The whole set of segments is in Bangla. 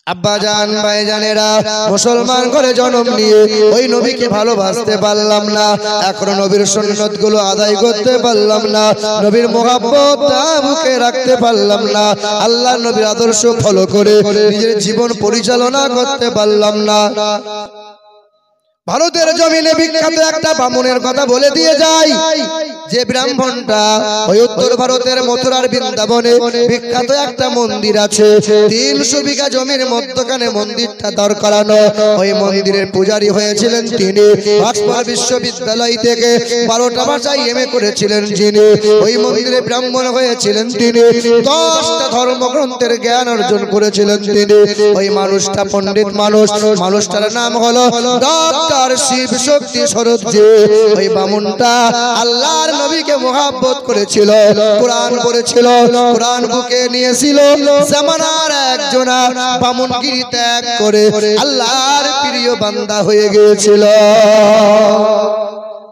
আব্বাজান ভাইজানেরা, মুসলমান করে জন্ম নিয়ে ওই নবীকে ভালোবাসতে পারলাম না, এখন নবীর সুন্নত গুলো আদায় করতে পারলাম না, নবীর মুহাব্বতটা বুকে রাখতে পারলাম না, আল্লাহ নবীর আদর্শ ফলো করে নিজের জীবন পরিচালনা করতে পারলাম না। ভারতের জমিনে বিখ্যাত একটা বামুনের কথা বলে দিয়ে যাই, যে ব্রাহ্মণটা ওই উত্তর ভারতের মথুরার বৃন্দাবনে বিখ্যাত একটা মন্দির আছে, 300 বিঘা জমির মধ্যখানে মন্দিরটা দাঁড় করানো। ওই মন্দিরের পূজারী হয়েছিলেন তিনি, অক্সফোর্ড বিশ্ববিদ্যালয় থেকে 12টা ভাষায় এমএ করেছিলেন যিনি। ওই মন্দিরে ব্রাহ্মণ হয়েছিলেন তিনি, 10টা ধর্মগ্রন্থের জ্ঞান অর্জন করেছিলেন তিনি। ওই মানুষটা পণ্ডিত মানুষ, মানুষটার নাম হলো ডক্টর শিব শক্তি সরোজি। ওই বামুনটা আল্লাহর নবীকে মুহাব্বত করেছিল, কোরআন পড়েছিল, কোরআন বুকে নিয়েছিল। জামানার একজনা বামুনগিরি ত্যাগ করে আল্লাহর প্রিয় বান্দা হয়ে গিয়েছিল।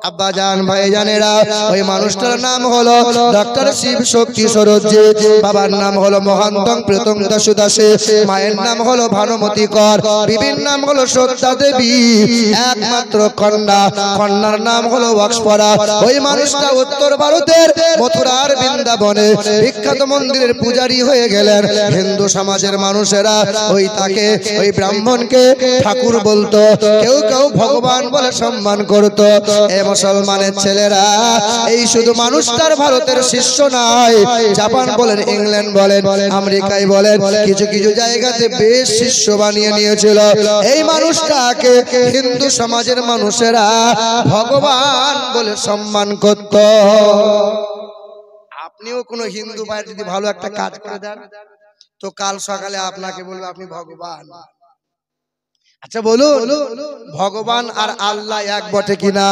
আব্বাজান ভাইজানেরা, ওই মানুষটার নাম হলো ডক্টর শিব শক্তি সরোজি। বাবার নাম হলো মহান্তং প্রীতং দাসু দাসে, মায়ের নাম হলো ভানুমতি কর, বিবির নাম হলো সত্যা দেবী, একমাত্র কন্যা, কন্যার নাম হলো অক্সফোরা। ওই মানুষটা উত্তর ভারতের মথুরার বৃন্দাবনে বিখ্যাত মন্দিরের পূজারী হয়ে গেলেন। হিন্দু সমাজের মানুষেরা তাকে ওই ব্রাহ্মণকে ঠাকুর বলতো, কেউ কেউ ভগবান বলে সম্মান করতো। মুসলমানের ছেলেরা এই শুধু মানুষটার ভারতের শিষ্য নয়, জাপান বলেন, ইংল্যান্ড বলেন, আমেরিকায় বলেন, কিছু কিছু জায়গাতে বেশ শিষ্য বানিয়ে নিয়েছিল। এই মানুষটাকে হিন্দু সমাজের মানুষেরা ভগবান বলে সম্মান করত। আপনিও কোনো হিন্দু ভাই যদি ভালো একটা কাজ করে দেন, তো কাল সকালে আপনাকে বলবে আপনি ভগবান। আচ্ছা বলুন, ভগবান আর আল্লাহ এক বটে কিনা?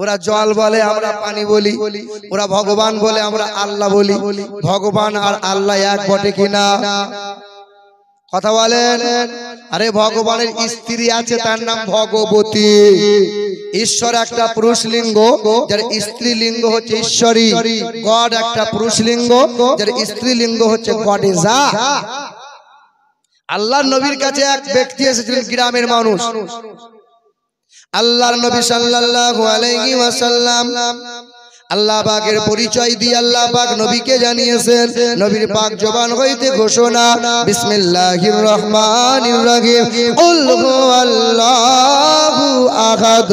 ওরা জল বলে, আমরা পানি বলি, ওরা ভগবান বলে, আমরা আল্লাহ বলি। ভগবান আর আল্লাহ এক বটে কিনা? কথা বলেন। আরে ভগবানের স্ত্রী আছে, তার নাম ভগবতী। ঈশ্বর একটা পুরুষ লিঙ্গ, যার স্ত্রী লিঙ্গ হচ্ছে ঈশ্বরী। গড একটা পুরুষ লিঙ্গ, যার স্ত্রী লিঙ্গ হচ্ছে গডেজা। আল্লাহর নবীর কাছে এক ব্যক্তি এসেছিলেন, গ্রামের মানুষ। আল্লাহর নবী সাল্লাল্লাহু আলাইহি ওয়াসাল্লাম আল্লাহ পাকের পরিচয় দিয়ে আল্লাহ পাক নবীকে জানিয়েছেন। নবীর পাক জবান হইতে ঘোষণা, বিসমিল্লাহির রহমানির রহিম, কুল হুয়াল্লাহু আহাদ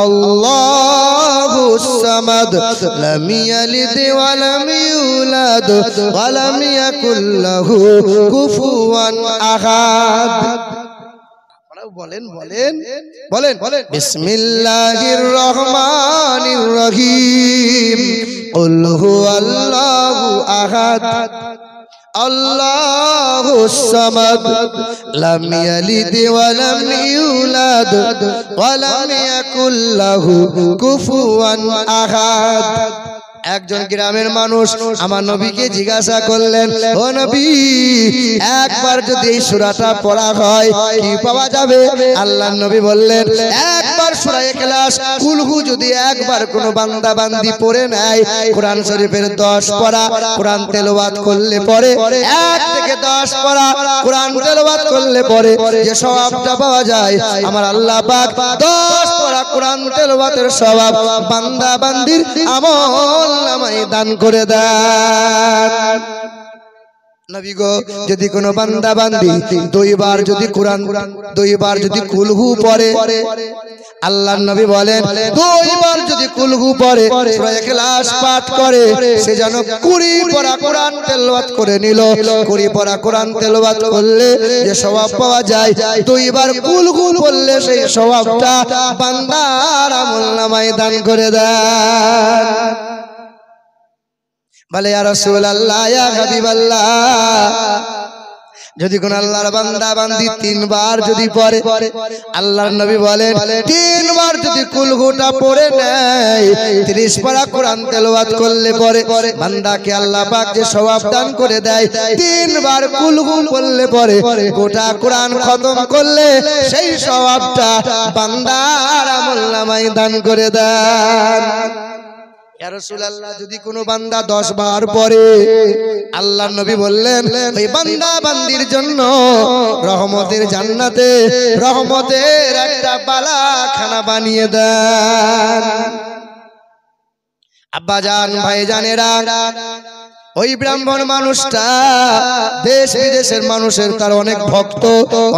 আল্লাহুস সামাদ লাম ইয়ালিদ ওয়া লাম ইউলাদ ওয়া লাম ইয়াকুল লাহু কুফুয়ান আহাদ। বলেন বলেন বলেন বলেন, বিসমিল্লাহির রহমানির রহিম, কুল হুয়াল্লাহু আহাদ আল্লাহুস সামাদ লাম ইয়ালিদ ওয়া লাম ইউলাদ ওয়া লাম ইয়াকুল লাহু কুফুয়ান আহাদ। একজন গ্রামের মানুষ আমার নবীকে জিজ্ঞাসা করলেন, ও নবী, একবার যদি এই সূরাটা পড়া হয় কি পাওয়া যাবে? আল্লাহর নবী বললেন, একবার সূরা ইখলাস কুলহু যদি একবার কোন বান্দা বান্দি পড়ে নেয়, কোরআন শরীফের 10 পারা কোরআন তেলাওয়াত করলে পরে, 1 থেকে 10 পারা কোরআন তেলাওয়াত করলে পরে যে সওয়াবটা পাওয়া যায়, আমার আল্লাহ পাক 10 পারা কোরআন তেলাওয়াতের সওয়াব বান্দা বান্দির আমল নামায় দান করে দেন। নবী গো, যদি কোনো বান্দা বান্দি 2 বার যদি কোরআন 2 বার যদি কুলহু পড়ে, আল্লাহর নবী বলেন 2 বার যদি কুলহু পড়ে, সূরা ইখলাস পাঠ করে, সে যেন 20 পারা কোরআন তেলাওয়াত করে নিল। 20 পারা কোরআন তেলাওয়াত করলে যে সওয়াব পাওয়া যায়, 2 বার কুলহু পড়লে সেই সওয়াবটা বান্দার আমলনামায় দান করে দেন। বলে ইয়া রাসূলুল্লাহ, ইয়া হাবিবাল্লাহ, যদি কোন আল্লাহর বান্দা বান্দি 3 বার যদি পড়ে, আল্লাহর নবী বলেন 3 বার যদি কুলহুটা পড়ে নেয়, 30 পারা কোরআন তেলাওয়াত করলে পরে বান্দাকে আল্লাহ পাক যে সওয়াব দান করে দেয়, 3 বার কুলহু পড়লে পরে গোটা কোরআন খতম করলে সেই সওয়াবটা বান্দার আমলনামায় দান করে দেন। ইয়া রাসূলুল্লাহ যদি কোনো বান্দা 10 বার পড়ে আল্লাহর নবী বললেন ওই বান্দা বান্দির জন্য রহমতের জান্নাতে রহমতের একটা বালাখানা বানিয়ে দেন। আব্বাজান ভাইজানেরা ওই ব্রাহ্মণ মানুষটা দেশ বিদেশের মানুষের তার অনেক ভক্ত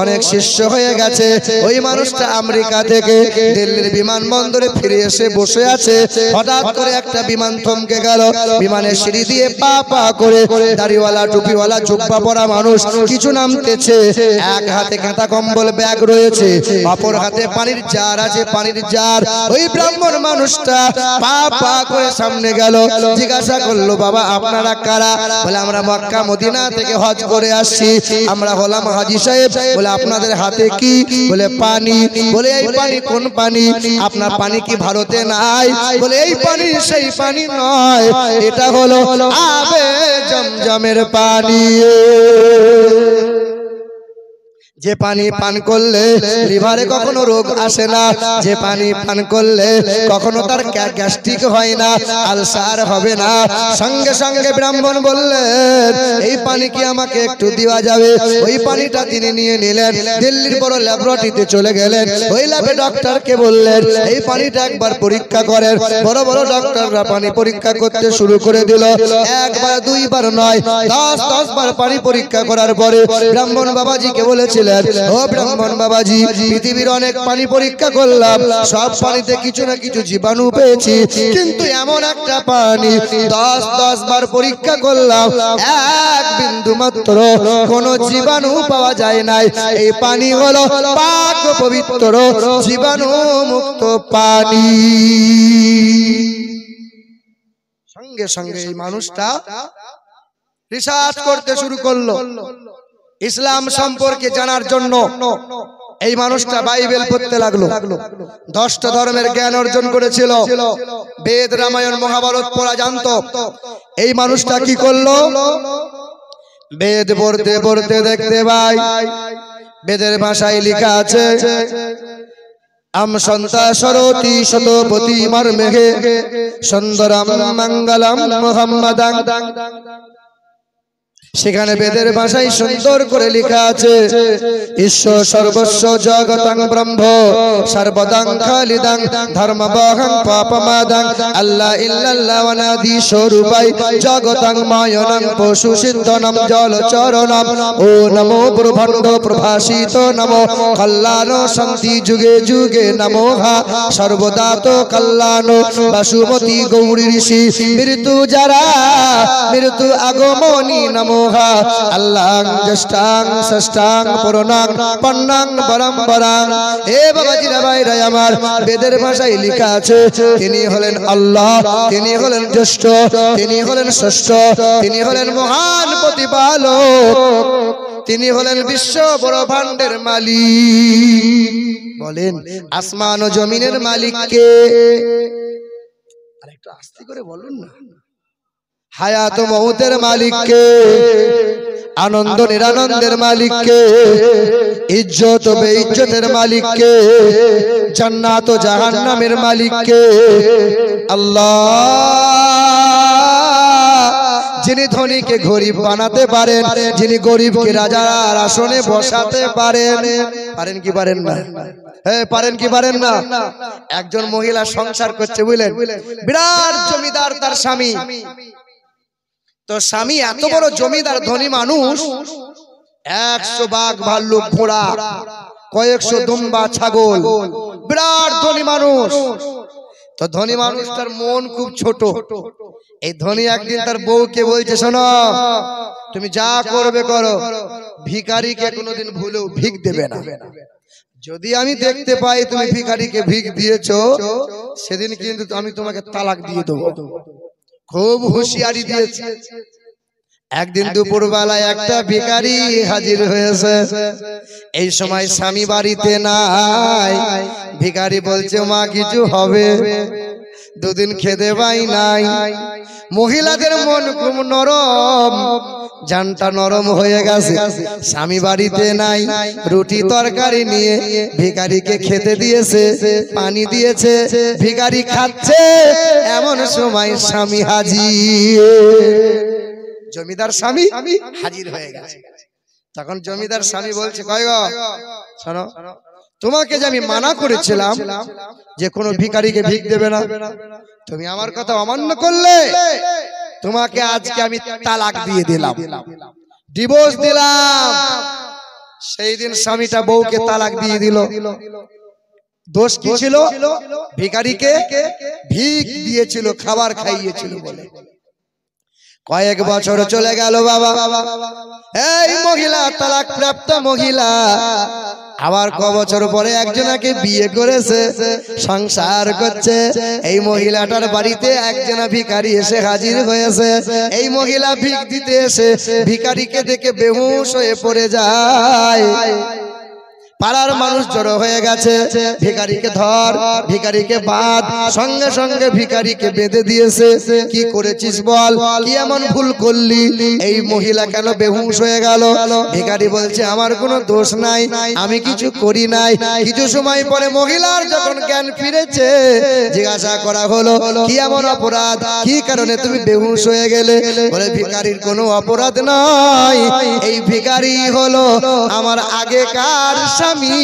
অনেক শিষ্য হয়ে গেছে। ওই মানুষটা আমেরিকা থেকে দিল্লির বিমানবন্দরে ফিরে এসে বসে আছে। হঠাৎ করে একটা বিমান থমকে গেল। বিমানের সিঁড়ি দিয়ে পা পা করে দাড়িওয়ালা টুপিওয়ালা জুব্বা পরা মানুষ কিছু নামতেছে। এক হাতে কাঁথা কম্বল ব্যাগ রয়েছে, অপর হাতে পানির জার আছে, পানির জার। ওই ব্রাহ্মণ মানুষটা পা পা করে সামনে গেল। জিজ্ঞাসা করলো, বাবা আপনারা কারা? বলে আমরা মক্কা মদিনা থেকে হজ করে আসছি, আমরা হলাম হাজী সাহেব। বলে আপনাদের হাতে কি? বলে পানি। বলে এই পানি কোন পানি? আপনার পানি কি ভারতে নাই? বলে এই পানি সেই পানি নয়, এটা হলো আবে জমজমের পানি। যে পানি পান করলে লিভারে কখনো রোগ আসে না, যে পানি পান করলে কখনো তার গ্যাস্ট্রিক হয় না, আলসার হবে না। সঙ্গে সঙ্গে ব্রাহ্মণ বললেন এই পানি কি আমাকে একটু দেওয়া যাবে? ওই পানিটা তিনি নিয়ে নিলেন, দিল্লির বড় ল্যাবরেটরিতে চলে গেলেন। ওই ল্যাবে ডক্টরকে বললেন এই পানিটা একবার পরীক্ষা করেন। বড় বড় ডক্টররা পানি পরীক্ষা করতে শুরু করে দিল। একবার দুইবার নয়, 10 বার পানি পরীক্ষা করার পরে ব্রাহ্মণ বাবাজিকে বলেছিলেন, ও ব্রাহ্মণ বাবাজি, পৃথিবীর অনেক পানি পরীক্ষা করলাম, সব পানিতে কিছু না কিছু জীবাণু পেয়েছি, কিন্তু এমন একটা পানি 10 বার পরীক্ষা করলাম, এক বিন্দু মাত্র কোনো জীবাণু পাওয়া যায় নাই। এই পানি হলো পাক পবিত্র জীবাণু মুক্ত পানি। সঙ্গে সঙ্গে এই মানুষটা রিসার্চ করতে শুরু করলো ইসলাম সম্পর্কে জানার জন্য। এই মানুষটা বাইবেল পড়তে লাগলো, 10টা ধর্মের জ্ঞান অর্জন করেছিল, বেদ রামায়ণ মহাভারত পড়া জানতো। এই মানুষটা কি করলো? বেদ পড়তে পড়তে দেখতে ভাই বেদের ভাষায় লেখা আছে আম সন্তা সরতি শতপতি মর্মেঘে সুন্দরম মঙ্গলম মুহাম্মাদাং। সেখানে বেদের ভাষায় সুন্দর করে লেখা আছে ঈশ্বর সর্বস্ব জগতং ব্রহ্ম সর্বদাং খালিদাং ধর্মবহং পাপমাদাং আল্লাহ ইল্লাল্লাহ অনাদি স্বরূপাই জগতং মায়নং পশু সিদ্ধনম জলচরণম ও নমো ব্রহ্মাণ্ড প্রভাসিত নমো কল্যাণ শান্তি যুগে যুগে নমো হা সর্বদা তো কল্যাণ বাসুমতী গৌরী ঋষি মৃত্যু যারা মৃত্যু আগমনী নমো আল্লাহ জ্যেষ্ঠাং ষষ্ঠাং পুরনাং পন্নাং পরম্পরাং। এ বাবাজিরা ভাইরা আমার, বেদের ভাষায় লেখা আছে তিনি হলেন আল্লাহ, তিনি হলেন জ্যেষ্ঠ, তিনি হলেন ষষ্ঠ, তিনি হলেন মহান প্রতিপালক, তিনি হলেন বিশ্ব ব্রহ্মাণ্ডের মালিক। বলেন আসমান ও জমিনের মালিক কে? আরেকটু আস্তে করে বলুন না। হায়াত মৌতের মালিক কে? আনন্দ নিরানন্দের মালিক কে? ইজ্জত বেইজ্জতের মালিক কে? জান্নাত ও জাহান্নামের মালিক কে? আল্লাহ। যিনি ধনীকে গরিব বানাতে পারেন, যিনি গরিবকে রাজার আসনে বসাতে পারেন। পারেন কি পারেন না? হ্যাঁ, পারেন কি পারেন না? একজন মহিলা সংসার করছে, বুঝলেন, বিরাট জমিদার তার স্বামী। তো স্বামী এত বড় জমিদার ধনী মানুষ, 100 বাঘ ভাল্লুক ঘোড়া, কয়েকশো দুম্বা ছাগল, বিরাট ধনী মানুষ। তো ধনী মানুষটার মন খুব ছোট। এই ধনী একদিন তার বউকে বলছে, শোনো তুমি যা করবে করো, ভিখারিকে কোনোদিন ভুলেও ভিখ দেবে না। যদি আমি দেখতে পাই তুমি ভিখারিকে ভিখ দিয়েছো, সেদিন কিন্তু আমি তোমাকে তালাক দিয়ে দেবো। খুব হুঁশিয়ারি দিয়েছে। একদিন দুপুর বেলায় একটা ভিখারি হাজির হয়েছে। এই সময় স্বামী বাড়িতে নাই। ভিখারি বলছে, মা কিছু হবে? দুদিন খেতে পাই নাই। মহিলাদের মন খুব নরম, জানটা নরম হয়ে গেছে। স্বামী বাড়িতে নাই, রুটি তরকারি নিয়ে ভিখারিকে খেতে দিয়েছে, পানি দিয়েছে, ভিখারি খাচ্ছে। এমন সময় স্বামী হাজির, জমিদার স্বামী হাজির হয়ে গেছে। তখন জমিদার স্বামী বলছে, কই গো শোনো, তোমাকে যে আমি মানা করেছিলাম যে কোনো ভিখারিকে ভিখ দেবে না, তুমি আমার কথা অমান্য করলে, তোমাকে আজকে আমি তালাক দিয়ে দিলাম, ডিভোর্স দিলাম। সেই দিন স্বামীটা বউকে তালাক দিয়ে দিল। দোষ কি ছিল? ভিখারিকে ভিখ দিয়েছিল, খাবার খাইয়েছিল বলে। কয়েক বছর চলে গেল বাবা, এই মহিলা তালাক প্রাপ্ত মহিলা আবার ক বছর পরে একজনাকে বিয়ে করেছে, সংসার করছে। এই মহিলাটার বাড়িতে একজনা ভিখারি এসে হাজির হয়েছে। এই মহিলা ভিখ দিতে এসে ভিখারিকে দেখে বেহুশ হয়ে পড়ে যায়। পাড়ার মানুষ জড়ো হয়ে গেছে, ভিখারিকে ধর, ভিখারিকে বাঁধ। সঙ্গে সঙ্গে ভিখারিকে বেঁধে দিয়েছে। কি করেছিস বল, কি এমন ভুল করলি? এই মহিলা কেন বেহুশ হয়ে গেল? ভিখারি বলছে, আমার কোনো দোষ নাই, আমি কিছু করি নাই। কিছু সময় পরে মহিলার যখন জ্ঞান ফিরেছে, জিজ্ঞাসা করা হলো, কি এমন অপরাধ, কি কারণে তুমি বেহুশ হয়ে গেলে? বলে, ভিখারির কোনো অপরাধ নয়, এই ভিখারি হলো আমার আগেকার স্বামী,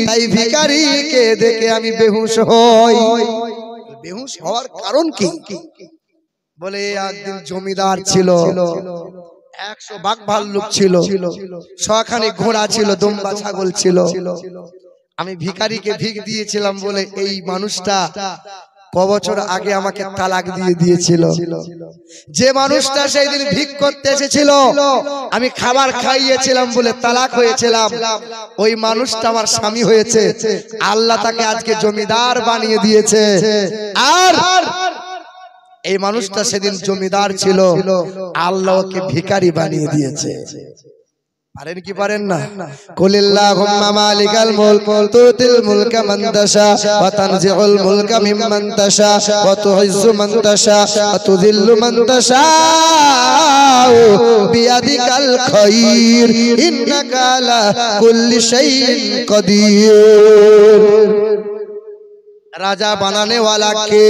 তাই ভিখারিকে দেখে আমি বেহুশ হই। বেহুশ হওয়ার কারণ কি? বলে, একদিন জমিদার ছিল, 100 বাঘ ভাল্লুক ছিল, 100খানি ঘোড়া ছিল, দুম্বা ছাগল ছিল। আমি ভিখারিকে ভিখ দিয়েছিলাম বলে এই মানুষটা ক বছর আগে আমাকে তালাক দিয়ে দিয়েছিল। যে মানুষটা সেই দিন ভিখ করতে এসেছিল, আমি খাবার খাইয়েছিলাম বলে তালাক হয়েছিলাম, ওই মানুষটা আমার স্বামী হয়েছে। আল্লাহ তাকে আজকে জমিদার বানিয়ে দিয়েছে। আর এই মানুষটা সেদিন জমিদার ছিল, আল্লাহ ওকে ভিখারি বানিয়ে দিয়েছে। পারেন কি পারেন না? কুলিল্লাহুম্মা মালিকাল মুলক তুতিল মুলকা মান তাশা ওয়া তানজিউল মুলকা মিম্মান তাশা ওয়া তুইজ্জু মান তাশা ওয়া তুযিল্লু মান তাশা বিয়াদিকাল খায়র ইন্নাকা আলা কুল্লি শাইইন কাদির। রাজা বানানে ওয়ালা কে?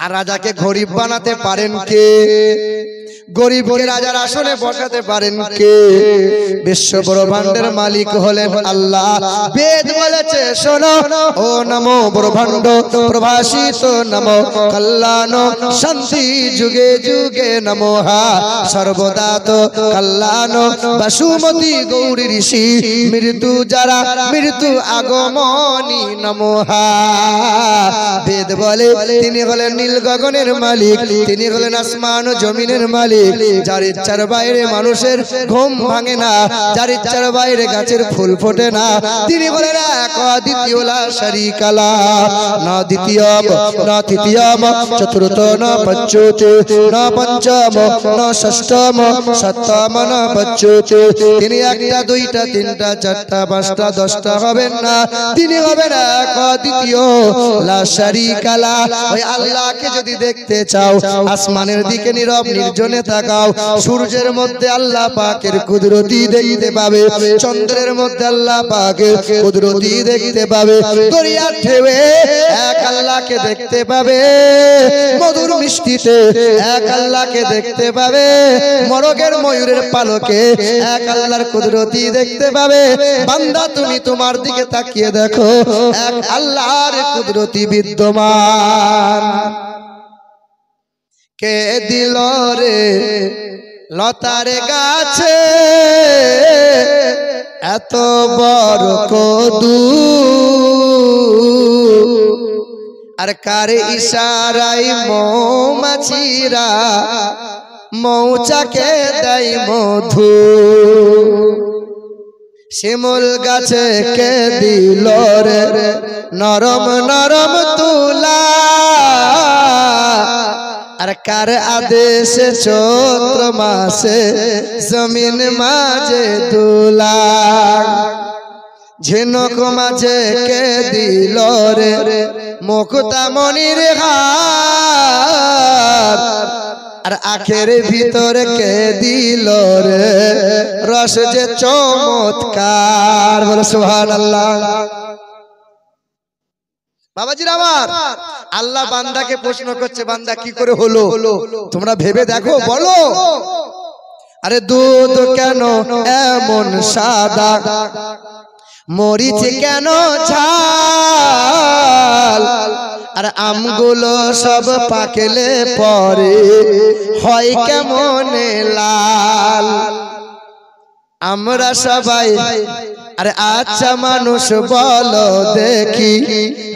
আর রাজাকে গরিব বানাতে পারেন কে? গরিবকে রাজার আসনে বসাতে পারেন কে? বিশ্ব ব্রহ্মাণ্ডের মালিক হলেন আল্লাহ। বেদ বলেছে, শোনো ও নমো ব্রহ্মাণ্ড প্রভাসিত নমো কল্যাণ শান্তি যুগে যুগে নমোহা সর্বদা তো কল্যাণ বসুমতী গৌরী ঋষি মৃত্যু যারা মৃত্যু আগমনী নমোহা। বেদ বলে তিনি হলেন নীল গগনের মালিক, তিনি হলেন আসমান ও জমিনের মালিক। যার ইচ্ছার বাইরে মানুষের ঘুম ভাঙে না, যার ইচ্ছার বাইরে গাছের ফুল ফোটে না, তিনি বলেন এক অদ্বিতীয় লা শারীকা লাহ, না দ্বিতীয় না তৃতীয় চতুর্থ না পঞ্চম না পঞ্চম না ষষ্ঠম সপ্তম না পঞ্চম। তিনি একটা দুইটা তিনটা চারটা পাঁচটা 10টা হবেন না, তিনি হবেন এক অদ্বিতীয় লা শারীকা লাহ। ওই আল্লাহকে যদি দেখতে চাও, আসমানের দিকে নীরব নির্জনে তাকাও, সূর্যের মধ্যে আল্লাহ পাকের কুদরতি দেখতে পাবে, চন্দ্রের মধ্যে আল্লাহ পাকের কুদরতি দেখতে পাবে, দরিয়ার ঢেউয়ে এক আল্লাহকে দেখতে পাবে, মধুর মিষ্টিতে এক আল্লাহকে দেখতে পাবে, মরগের ময়ূরের পালকে এক আল্লাহর কুদরতি দেখতে পাবে। বান্দা তুমি তোমার দিকে তাকিয়ে দেখো, এক আল্লাহর কুদরতি বিদ্যমান। কে দিল রে লতার গাছে এত বড় কদু, আর কার ইশারায় মৌমাছিরা মৌচাকে দেয় মধু। শিমুল গাছে কে দিল রে নরম নরম তুলা, আর কার আদেশে চৈত্র মাসে জমিন মাঝে দুলা। ঝিনুক মাঝে কে দিল রে মুক্তামণির হার, আর আখের ভিতরে কে দিল রে রস যে চমৎকার। বলো সুবহানাল্লাহ। বাবাজির আমার, আল্লাহ বান্দাকে প্রশ্ন করছে, বান্দা কি করে হলো তোমরা ভেবে দেখো, বলো। আরে দুধ কেন এমন সাদা, মরিচ কেন ঝাল, আর আমগুলো সব পাকলে পরে হয় কেমন লাল। আমরা সবাই আরে আচ্ছা মানুষ বলো দেখি,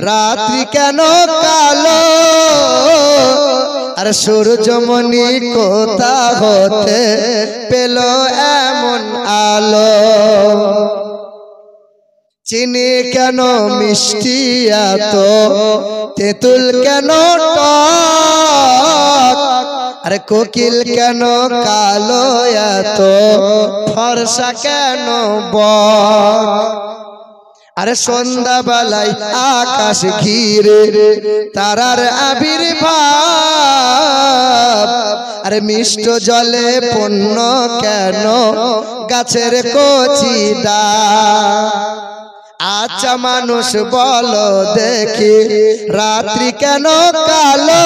রাত্রি কেন কালো, আর সূর্যমণি কোথা হতে পেল এমন আলো। চিনি কেন মিষ্টি এত, তেঁতুল কেন টক, আরে কোকিল কেন কালো এত, ফর্সা কেন বক। আরে সন্ধ্যাবেলায় আকাশ ঘিরে তারার আবির্ভাব, আরে মিষ্ট জলে পূর্ণ কেন গাছের কচি ডাল। আচ্ছা মানুষ বলো দেখি, রাত্রি কেন কালো,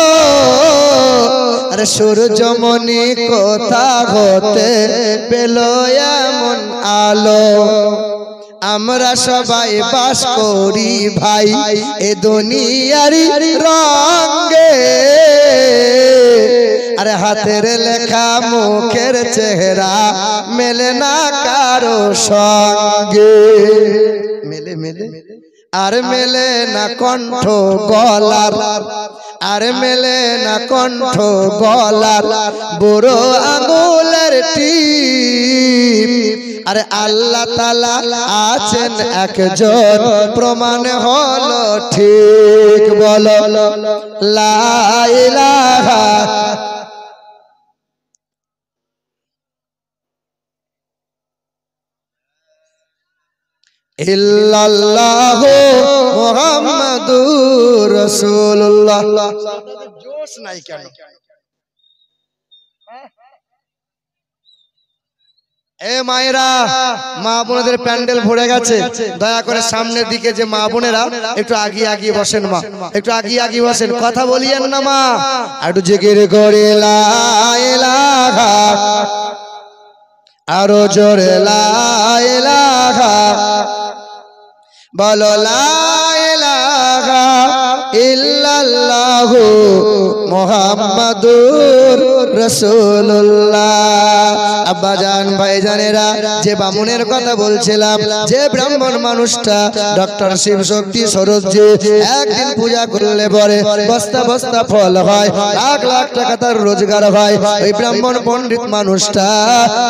আরে সূর্যমণি কোথা হতে পেল এমন আলো। আমরা সবাই বাস করি ভাই এ দুনিয়ার রঙে, আরে হাতের লেখা মুখের চেহারা মেলে না কারো সঙ্গে। মেলে মেলে আর মেলে না কণ্ঠ গলার, আর মেলে না কণ্ঠ গলার বুড়ো আঙুলের টিপ। আরে আল্লাহ তাআলা আছেন একজন, প্রমাণ হলো ঠিক। বলো লা ইলাহা ইল্লাল্লাহু মুহাম্মাদুর রাসূলুল্লাহ। জোশ নাই কেন? এ মায়েরা, মা বোনদের প্যান্ডেল ভরে গেছে, দয়া করে সামনের দিকে যে মা বোনেরা একটু আগিয়ে আগিয়ে বসেন, মা একটু আগিয়ে আগিয়ে বসেন, কথা বলিয়েন না মা, একটু জিকির করে লা ইলাহা, আরো জোরে লা ইলাহা, বলো লা ইলাহা ইল্লাল্লাহু মুহাম্মাদুর রাসূলুল্লাহ। আব্বাজান ভাইজানেরা, যে বামুনের কথা বলছিলাম, যে ব্রাহ্মণ মানুষটা ডক্টর শিব শক্তি সরোজজি একদিন পূজা করলে পরে বস্তা বস্তা ফল হয়, লাখ লাখ টাকা তার রোজগার হয়, ওই ব্রাহ্মণ পণ্ডিত মানুষটা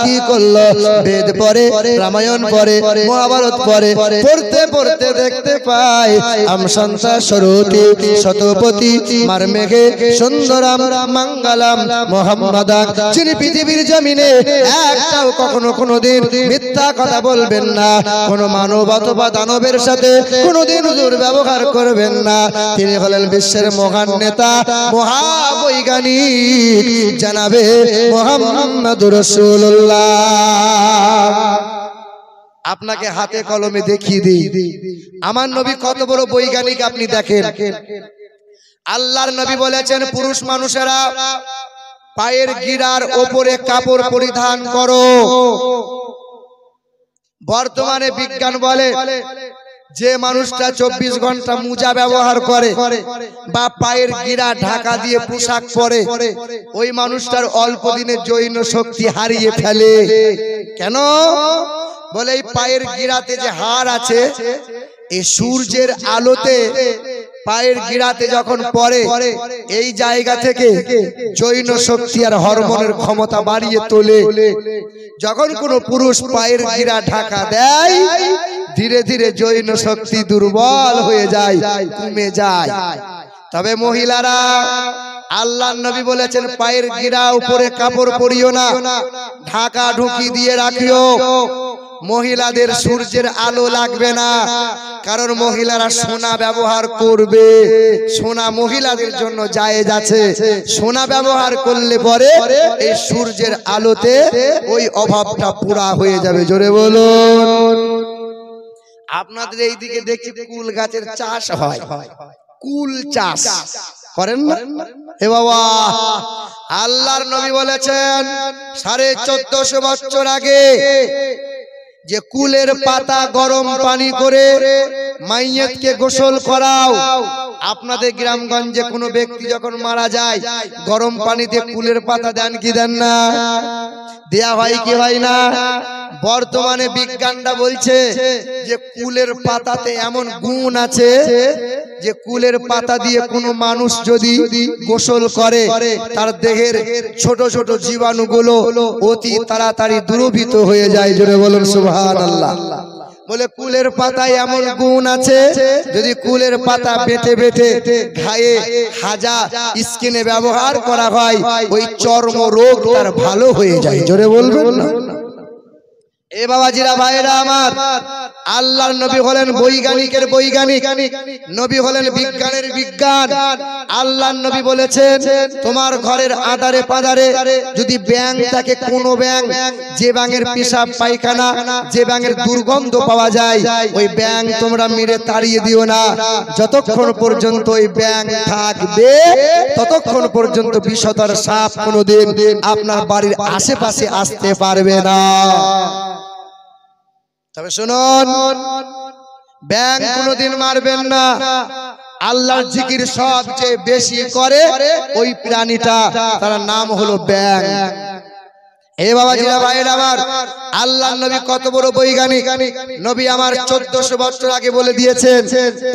কি করলো? বেদ পড়ে, রামায়ণ পড়ে, মহাভারত পড়ে, পড়তে পড়তে দেখতে পায় আমসন্তা সরতি শতপতি মারমেঘে সুন্দরাম মঙ্গলাম মোহাম্মদান, যিনি পৃথিবীর জমিনে একটাও কখনো কোনোদিন মিথ্যা কথা বলবেন না, কোনো মানব অথবা দানবের সাথে কোনোদিন দুর্ব্যবহার করবেন না। তিনি হলেন বিশ্বের মহান নেতা, মহাবৈজ্ঞানিক জানাবে মুহাম্মাদুর রাসূলুল্লাহ। আপনাকে হাতে কলমে দেখিয়ে দিই, আমার নবী কত বড় বৈজ্ঞানিক আপনি দেখেন। আল্লাহর নবী বলেছেন, পুরুষ মানুষেরা পায়ের গিরার ওপরে কাপড় পরিধান করো। বর্তমানে বিজ্ঞান বলে যে মানুষটা 24 ঘন্টা মোজা ব্যবহার করে বা পায়ের গিরা ঢাকা দিয়ে পোশাক পরে, ওই মানুষটার অল্প দিনে যৌন শক্তি হারিয়ে ফেলে। কেন? বলে এই পায়ের গিরাতে যে হাড় আছে, এই সূর্যের আলোতে পায়ের গিরাতে যখন পড়ে, এই জায়গা থেকে যৌন শক্তি আর হরমোনের ক্ষমতা বাড়িয়ে তোলে। যখন কোনো পুরুষ পায়ের গিরা ঢাকা দেয়, ধীরে ধীরে যৌন শক্তি দুর্বল হয়ে যায়, কমে যায়। তবে মহিলারা, আল্লাহর নবী বলেছেন পায়ের গিরা উপরে কাপড় পরিও না, ঢাকা ঢুকি দিয়ে রাখিও। মহিলাদের সূর্যের আলো লাগবে না, কারণ মহিলারা সোনা ব্যবহার করবে, সোনা মহিলাদের জন্য জায়েজ আছে। সোনা ব্যবহার করলে পরে এই সূর্যের আলোতে ওই অভাবটা পুরা হয়ে যাবে। জোরে বলুন। আপনাদের এইদিকে দেখি কুল গাছের চাষ হয়, কুল চাষ করেন না? এ বাবা, আল্লাহর নবী বলেছেন 1450 বছর আগে যে কুলের পাতা গরম পানি করে মাইয়তকে গোসল করাও। আপনাদের গ্রামগঞ্জে কোনো ব্যক্তি যখন মারা যায় গরম পানিতে কুলের পাতা দেন কি দেন না? দেয়া হয় কি হয় না? বর্তমানে বিজ্ঞানটা বলছে যে কুলের পাতাতে এমন গুণ আছে যে কুলের পাতা দিয়ে কোনো মানুষ যদি গোসল করে তার দেহের ছোট ছোট জীবাণুগুলো অতি তাড়াতাড়ি দূরীভূত হয়ে যায়। জোরে বলুন সুবহানাল্লাহ। বলে কুলের পাতায় এমন গুণ আছে, যদি কুলের পাতা বেটে বেটে ঘায়ে হাজা স্কিনে ব্যবহার করা হয় ওই চর্ম রোগ তার ভালো হয়ে যায়। জোরে বলবেন না? এ বাবাজিরা ভাইরা আমার, আল্লাহর নবী হলেন বৈজ্ঞানিকের বৈজ্ঞানিক, নবী হলেন বিজ্ঞানের বিজ্ঞান। আল্লাহর নবী বলেছেন তোমার ঘরের আদারে পাদারে যদি ব্যাঙ থাকে, কোনো ব্যাঙ, যে ব্যাঙের পেশাব পায়খানা, যে ব্যাঙের দুর্গন্ধ পাওয়া যায়, ওই ব্যাঙ তোমরা মেরে তাড়িয়ে দিও না। যতক্ষণ পর্যন্ত ওই ব্যাঙ থাকবে ততক্ষণ পর্যন্ত বিষধর সাপ কোনোদিন আপনার বাড়ির আশেপাশে আসতে পারবে না। তবে শুনুন, ব্যাঙ কোনোদিন মারবেন না। আল্লাহর জিকির সবচেয়ে বেশি করে ওই প্রাণীটা, তার নাম হলো ব্যাঙ। এ বাবাজিরা ভাইরা আমার, আল্লাহর নবী কত বড় বৈজ্ঞানিক। নবী আমার 1400 বছর আগে বলে দিয়েছেন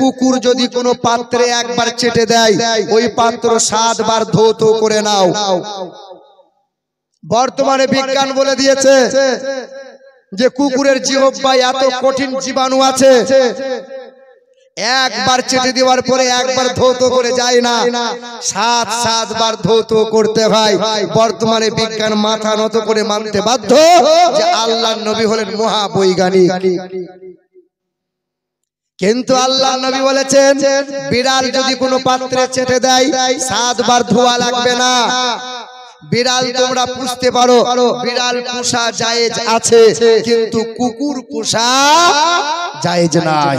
কুকুর যদি কোনো পাত্রে একবার চেটে দেয় ওই পাত্র 7 বার ধৌত করে নাও। বর্তমানে বিজ্ঞান বলে দিয়েছে যে কুকুরের জিহ্বায় এত কঠিন জীবাণু আছে, একবার চেটে দেওয়ার পরে একবার ধৌত করে যায় না, 7 বার ধৌত করতে হয়। বর্তমানে বিজ্ঞান মাথা নত করে মানতে বাধ্য যে আল্লাহর নবী হলেন মহা বৈজ্ঞানিক। কিন্তু আল্লাহর নবী বলেছেন বিড়াল যদি কোনো পাত্রে চেটে দেয় 7 বার ধোয়া লাগবে না। বিড়াল তোমরা পুষতে পারো, বিড়াল পোষা জায়েজ আছে, কিন্তু কুকুর পোষা জায়েজ নাই।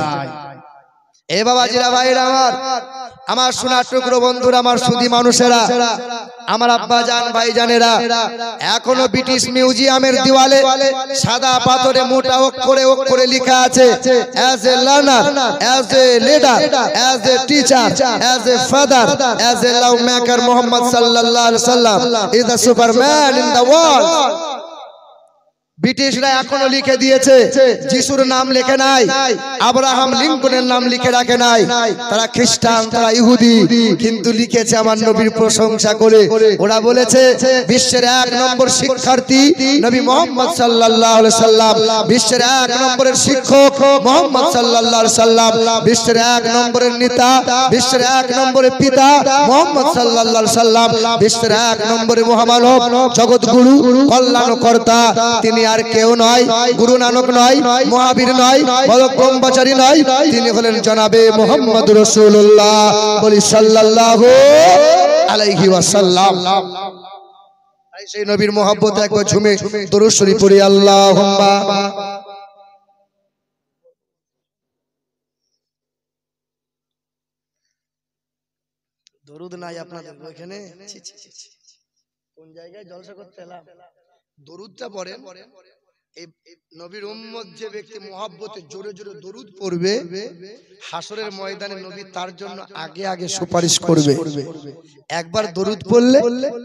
এ বাবাজিরা ভাইরা আমার, আমার সোনার টুকরো বন্ধুরা, আমার সুধী মানুষেরা, আমার আব্বা জান ভাই জানেরা, এখনো ব্রিটিশ মিউজিয়ামের দেওয়ালে সাদা পাথরে মোটা অক্ষরে লেখা আছে as a learner, as a leader, as a teacher, as a father, as a love maker, Muhammad সাল্লাল্লাহু আলাইহি ওয়াসাল্লাম is the Superman in the world. ব্রিটিশরা এখনো লিখে দিয়েছে, যিশুর নাম লেখে নাই, আব্রাহাম লিঙ্কনের নাম লিখে রাখে নাই। তারা খ্রিস্টান, তারা ইহুদি, কিন্তু লিখেছে আমার নবীর প্রশংসা করে। ওরা বলেছে বিশ্বের 1 নম্বর শিক্ষার্থী নবী মুহাম্মদ সাল্লাল্লাহু আলাইহি সাল্লাম, বিশ্বের 1 নম্বরের শিক্ষক মুহাম্মদ সাল্লাল্লাহু আলাইহি সাল্লাম, বিশ্বের 1 নম্বরের নেতা, বিশ্বের 1 নম্বরের পিতা মুহাম্মদ সাল্লাল্লাহু আলাইহি সাল্লাম, বিশ্বের 1 নম্বরের মহামানব, জগৎগুরু, কল্যাণকর্তা, তিনি আর কেউ নয়, গুরু নানক নয়, মহাবীর নয়, বড় ব্রহ্মচারী নয়, তিনি হলেন জনাবে মুহাম্মদ রাসূলুল্লাহ, বলি সাল্লাল্লাহু আলাইহি ওয়াসাল্লাম। তাই সেই নবীর মহব্বতে একবার ঝুমে দরুদ শরীফ পড়ি, আল্লাহুম্মা। দরুদ নাই আপনাদের ওখানে? কোন জায়গায় জলসা করতে এলাম? দরুদটা পড়েন। এই নবীর উম্মত যে ব্যক্তি মহব্বতে জোরে জোরে দরুদ পড়বে, হাসরের ময়দানে নবী তার জন্য আগে আগে সুপারিশ করবে। একবার দরুদ পড়লে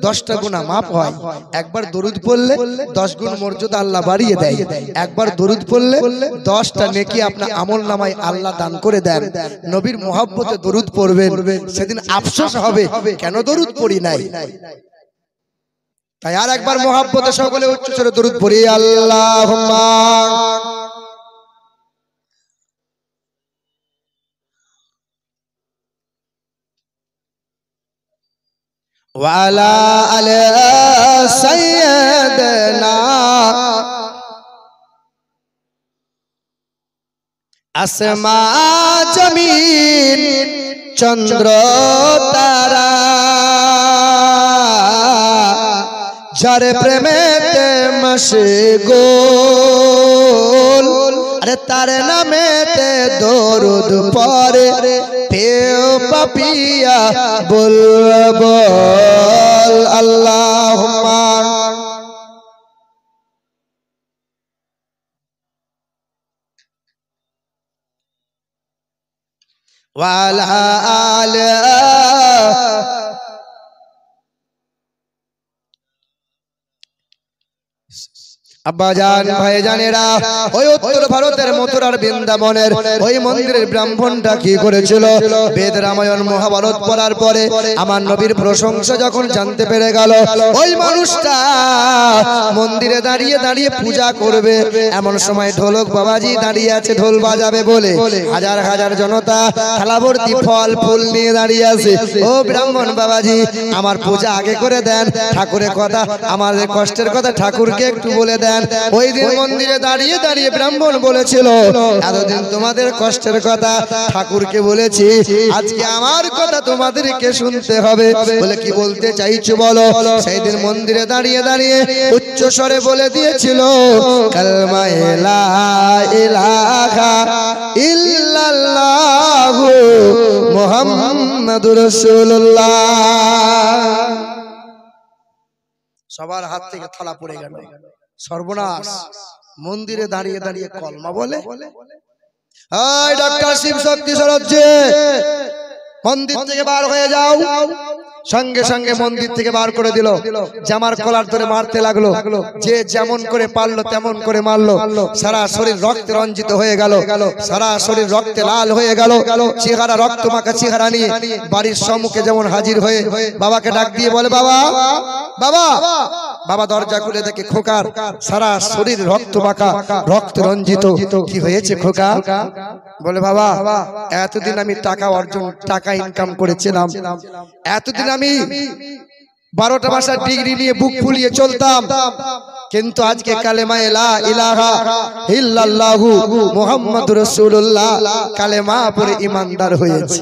10টা গুনাহ মাফ হয়, একবার দরুদ পড়লে 10 গুণ মর্যাদা আল্লাহ বাড়িয়ে দেয়, একবার দরুদ পড়লে 10টা নেকি আপনার আমলনামায় আল্লাহ দান করে দেন। নবীর মহব্বতে দরুদ পড়বেন, সেদিন আফসোস হবে কেন দরুদ পড়ি নাই। তাই আর একবার মহব্বতে সকলে উচ্চ স্বরে দরুদ পড়ি, আল্লাহুম্মা। ওয়া আলা আলি সাইয়্যিদিনা आसमा जमीन चंद्र तारा जारे प्रेमेते मशगूल अरे तारे नामेते दरूद पढ़े पेओ पापिया बुलबुल अल्लाहुम्मा वाला आले আব্বাজান ভাইজানেরা ওই উত্তর ভারতের মথুরার বৃন্দাবনের ওই মন্দিরের ব্রাহ্মণটা কি করেছিল বেদ রামায়ণ মহাভারত পড়ার পরে আমার নবীর প্রশংসা যখন জানতে পেরে গেল ওই মানুষটা মন্দিরে দাঁড়িয়ে দাঁড়িয়ে পূজা করবে এমন সময় ঢোলক বাবাজি দাঁড়িয়ে আছে ঢোল বাজাবে বলে হাজার হাজার জনতা থালাভর্তি ফল ফুল নিয়ে দাঁড়িয়ে আছে ও ব্রাহ্মণ বাবাজি আমার পূজা আগে করে দেন ঠাকুরের কথা আমাদের কষ্টের কথা ঠাকুরকে একটু বলে দেন ওই দিন মন্দিরে দাঁড়িয়ে দাঁড়িয়ে ব্রাহ্মণ বলেছিল এতদিন তোমাদের কষ্টের কথা ঠাকুরকে বলেছি আজকে আমার কথা তোমাদেরকে শুনতে হবে বলে কি বলতে চাইছো বলো সেই দিন মন্দিরে দাঁড়িয়ে দাঁড়িয়ে উচ্চ স্বরে বলে দিয়েছিল কালমা লা ইলাহা ইল্লাল্লাহু মুহাম্মাদুর রাসূলুল্লাহ সবার হাত থেকে থালা পড়ে গেল সর্বনাশ মন্দিরে দাঁড়িয়ে দাঁড়িয়ে কলমা বলে এই ডক্টর শিব শক্তি সরোজ্জে মন্দির থেকে বার হয়ে যাও সঙ্গে সঙ্গে মন্দির থেকে বার করে দিল জামার কলার ধরে মারতে লাগলো যে যেমন করে পারলো তেমন করে মারলো সারা শরীর রক্তে রঞ্জিত হয়ে গেল সারা শরীর রক্তে লাল হয়ে গেল চেহারা রক্ত মাখা চেহারা নিয়ে বাড়ির সম্মুখে যেমন হাজির হয়ে বাবাকে ডাক দিয়ে বলে বাবা বাবা বাবা দরজা খুলে দেখে খোকার সারা শরীর রক্ত মাখা রক্ত রঞ্জিত কি হয়েছে খোকা বলে বাবা এতদিন আমি টাকা ইনকাম করেছিলাম এতদিন আমি 12টা ভাষার ডিগ্রি নিয়ে বুক ফুলিয়ে চলতাম কিন্তু আজকে কালেমা লা ইলাহা ইল্লাল্লাহু মুহাম্মাদুর রাসূলুল্লাহ কালেমা পড়ে ঈমানদার হয়েছে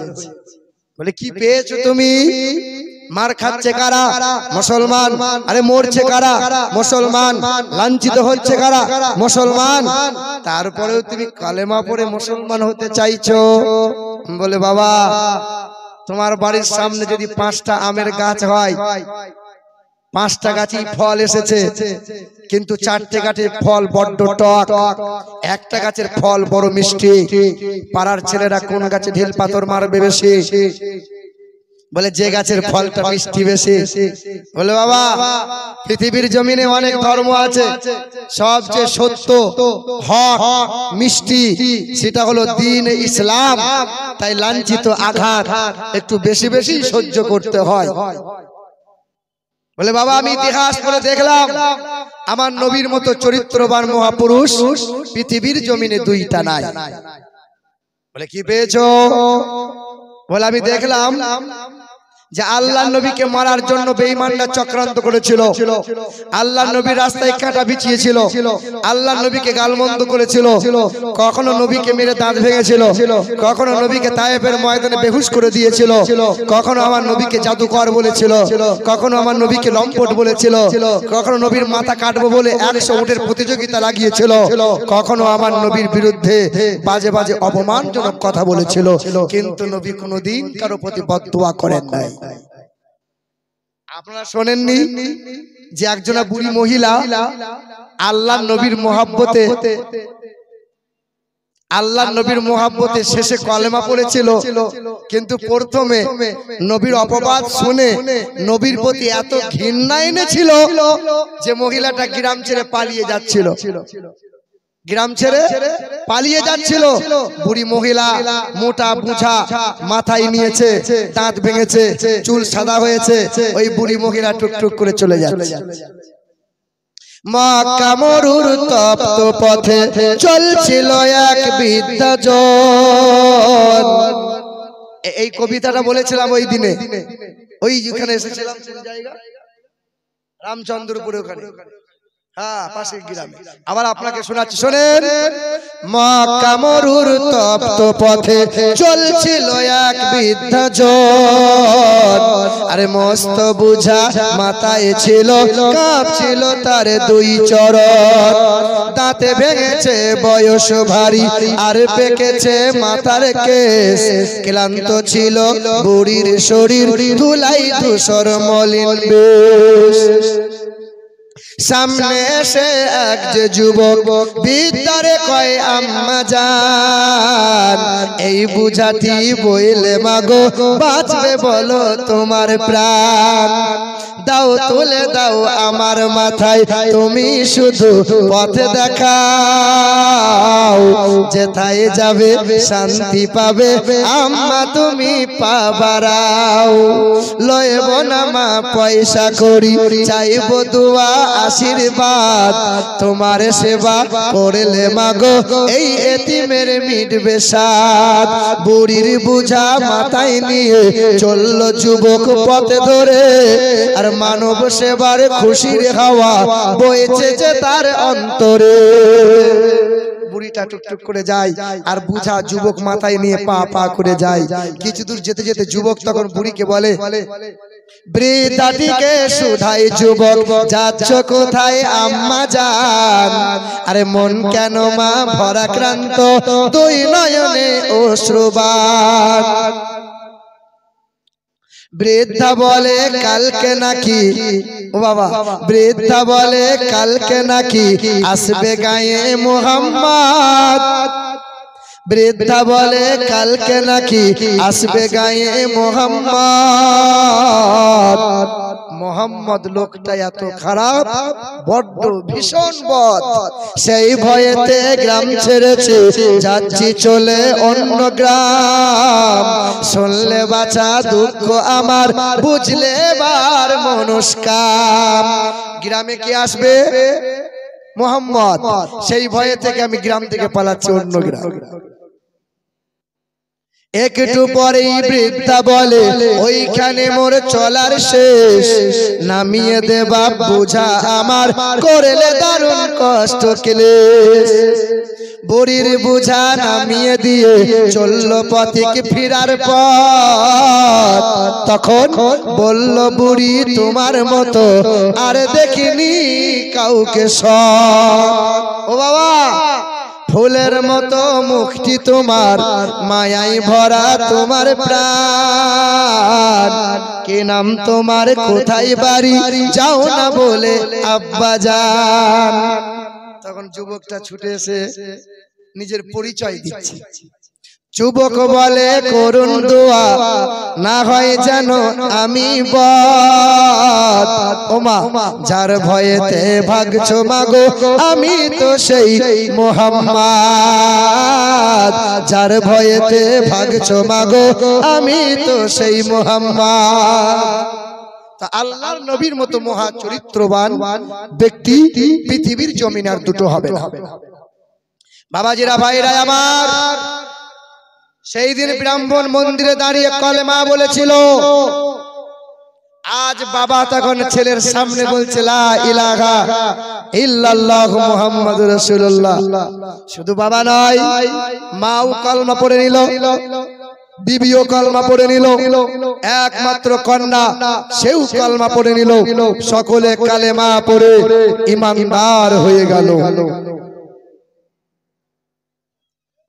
বলে কি পেয়েছো তুমি মার খাচ্ছে কারা মুসলমান আরে মরছে কারা মুসলমান লাঞ্ছিত হচ্ছে কারা মুসলমান তারপরেও তুমি কালেমা পড়ে মুসলমান হতে চাইছো বলে বাবা তোমার বাড়ির সামনে যদি 5টা আমের গাছ হয় 5টা গাছই ফল এসেছে কিন্তু 4টে গাছের ফল বড্ড টক একটা গাছের ফল বড় মিষ্টি পাড়ার ছেলেরা কোন গাছে ঢিল পাথর মারবে বেশি বলে যে গাছের ফলটা মিষ্টি বেশি বলে বাবা পৃথিবীর জমিনে অনেক ধর্ম আছে সবচেয়ে সত্য হক মিষ্টি সেটা হলো দ্বীন ইসলাম তাই লাঞ্ছিত আঘাত একটু বেশি বেশি সহ্য করতে হয় বলে বাবা আমি ইতিহাস পড়ে দেখলাম আমার নবীর মতো চরিত্রবান মহাপুরুষ পৃথিবীর জমিনে 2টা নাই বলে কি পেয়েছো বলে আমি দেখলাম যে আল্লাহর নবীকে মারার জন্য বেঈমানরা চক্রান্ত করেছিল আল্লাহর নবীর রাস্তায় কাঁটা বিছিয়েছিল আল্লাহর নবীকে গালমন্দ করেছিল কখনো নবীকে মেরে দাঁত ভেঙেছিল কখনো নবীকে তায়েফের ময়দানে বেহুশ করে দিয়েছিল কখনো আমার নবীকে জাদুকর বলেছিল কখনো আমার নবীকে লম্পট বলেছিল কখনো নবীর মাথা কাটবো বলে 100 উটের প্রতিযোগিতা লাগিয়েছিল কখনো আমার নবীর বিরুদ্ধে বাজে বাজে অপমানজনক কথা বলেছিল কিন্তু নবী কোনোদিন কারো প্রতি বদদুয়া করেন নাই আপনারা শোনেননি যে একজনা বুড়ি মহিলা আল্লাহর নবীর মহব্বতে শেষে কলেমা পড়েছিল কিন্তু প্রথমে নবীর অপবাদ শুনে নবীর প্রতি এত ঘৃণা এনেছিল যে মহিলাটা গ্রাম ছেড়ে পালিয়ে যাচ্ছিল গ্রাম ছেড়ে পালিয়ে যাচ্ছিল বুড়ি মহিলা মোটা বুঝা মাথায় নিয়েছে দাঁত ভেঙেছে চুল সাদা হয়েছে ওই বুড়ি মহিলা টুকটুক করে চলে যাচ্ছে মক্কা মরুর তপ্ত পথে চলছিল এক বৃদ্ধজন এই কবিতাটা বলেছিলাম ওই দিনে ওই যেখানে এসেছিলাম জায়গা রামচন্দ্রপুর ওখানে হ্যাঁ পাশের গ্রামে আবার আপনাকে শোনাচ্ছি শোনেন মক্কা মরুর তপ্ত পথে চলছিল এক বৃদ্ধজন। আরে মস্ত বুঝা মাথায় ছিল, কাঁপছিল তার দুই চরণ। দাঁতে ভেঙেছে বয়স ভারী, আর পেকেছে মাথার কেশ। ক্লান্ত ছিল বুড়ির শরীর, ধুলাই ধূসর মলিন বেশ। সামনে এসে এক যে যুবক ভিতরে কয় আম্মা জান, এই বুঝাটি বইলে মাগো বাঁচবে বলো তোমার প্রাণ। দাও তুলে দাও আমার মাথায়, তুমি শুধু পথ দেখাও। যেথায় যাবে শান্তি পাবে আম্মা তুমি পাবারাও। লয়ব না মা পয়সা করি, চাইব দুয়া আশীর্বাদ। তোমার সেবা করলে মাগো এই এতিমের মিটবে সাদ। বুড়ির বুঝা মাথায় নিয়ে চলল যুবক পথে ধরে, আর মানব সেবার খুশির হাওয়া বইছে যে তার অন্তরে। বুড়িটা টুকটুক করে যায়, আর বুঝা যুবক মাথায় নিয়ে পা পা করে যায়। কিছু দূর যেতে যেতে যুবক তখন বুড়িকে বলে, বৃদ্ধাটিকে শুধাই যুবক, যাচ্ছ কোথায় আম্মা জান? আরে মন কেন মা ভরাক্রান্ত, দুই নয়নে অশ্রুবাণ। বৃদ্ধা বলে কালকে নাকি, ও বাবা, বৃদ্ধা বলে কালকে নাকি আসবে গায়ে মুহাম্মদ। বৃদ্ধা বলে কালকে নাকি আসবে গায়ে মুহাম্মদ। মোহাম্মদ লোকটা এত খারাপ, বড্ড ভীষণ বদ। সেই ভয়েতে গ্রাম ছেড়েছে, যাচ্ছি চলে অন্য গ্রাম। শুনলে বাছা দুঃখ আমার, বুঝলে এবার মনস্কাম। গ্রামে কি আসবে? মোহাম্মদ। সেই ভয়ে থেকে আমি গ্রাম থেকে পালাচ্ছি অন্য গ্রাম। একটু পরেই বৃদ্ধা বলে, ওইখানে মোর চলার শেষ। নামিয়ে দেবা বুঝা আমার, করলে দারুণ কষ্ট ক্লেশ। বুড়ির বুঝা নামিয়ে দিয়ে চলল পথিক ফিরার পথ। তখন বলল বুড়ি, তোমার মতো আর দেখিনি কাউকে সৎ। ও বাবা, ফুলের মতো মুখটি তোমার, মায়াই ভরা তোমার প্রাণ। কি নাম তোমার, কোথায় বাড়ি, যাও না বলে আব্বা জান। তখন যুবকটা ছুটে এসে নিজের পরিচয় দিচ্ছে। যুবক বলে, করুন দোয়া না হয় যেন আমি বদ। ওমা, যার ভয়েতে ভাগছো মাগো আমি তো সেই মুহাম্মদ। যার ভয়েতে ভাগছো মাগো আমি তো সেই মুহাম্মদ। তা আল্লাহর নবীর মতো মহা চরিত্রবান ব্যক্তি পৃথিবীর জমিনে আর দুটো হবে না। বাবাজিরা, ভাইরা আমার, সেই দিন ব্রাহ্মণ মন্দিরে দাঁড়িয়ে কলেমা বলেছিল। আজ বাবা তখন ছেলের সামনে বলছে, লা ইলাহা ইল্লাল্লাহু মুহাম্মাদুর রাসূলুল্লাহ। শুধু বাবা নয়, মাও কলমা পড়ে নিল, বিবিও কলমা পড়ে নিল, একমাত্র কন্যা সেও কলমা পড়ে নিল। সকলে কালেমা পড়ে ঈমানদার হয়ে গেল।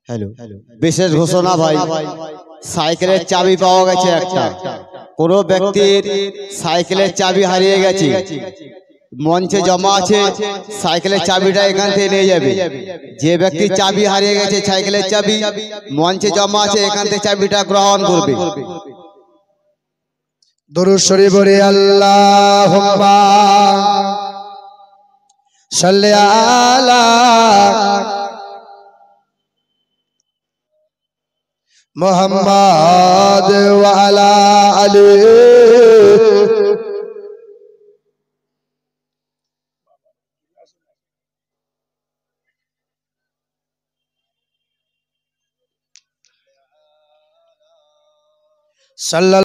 হ্যালো, বিশেষ ঘোষণা ভাই, সাইকেলের চাবি পাওয়া গেছে একটা। কোন ব্যক্তির সাইকেলের চাবি হারিয়ে গেছে, মঞ্চে জমা আছে, সাইকেলের চাবিটা এখান থেকে নিয়ে যাবে। যে ব্যক্তির চাবি হারিয়ে গেছে, সাইকেলের চাবি মঞ্চে জমা আছে, এখান থেকে চাবিটা গ্রহণ করবে। দরুদ শরীফ পড়ে আল্লাহুম্মা সাল্লি আলা মুহাম্মাদ ওয়া আলা আলি সাল্লাল্লাহু